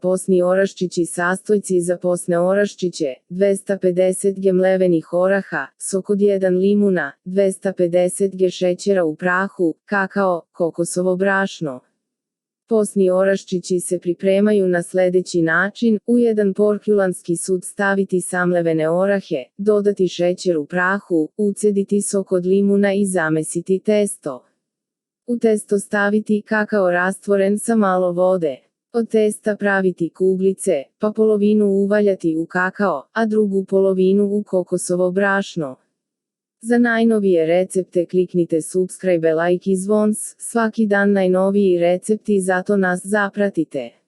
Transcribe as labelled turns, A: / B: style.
A: posni oraščići sastojci za posne oraščiće, 250 g mlevenih oraha, sok od 1 limuna, 250 g šećera u prahu, kakao, kokosovo brašno. Posni oraščići se pripremaju na sledeći način: u jedan porkulanski sud staviti samlevene orahe, dodati šećer u prahu, ucediti sok od limuna i zamesiti testo. U testo staviti kakao rastvoren sa malo vode. Od testa praviti kuglice, pa polovinu uvaljati u kakao, a drugu polovinu u kokosovo brašno. Za najnovije recepte kliknite subscribe, like i zvons, svaki dan najnoviji recepti, zato nas zapratite.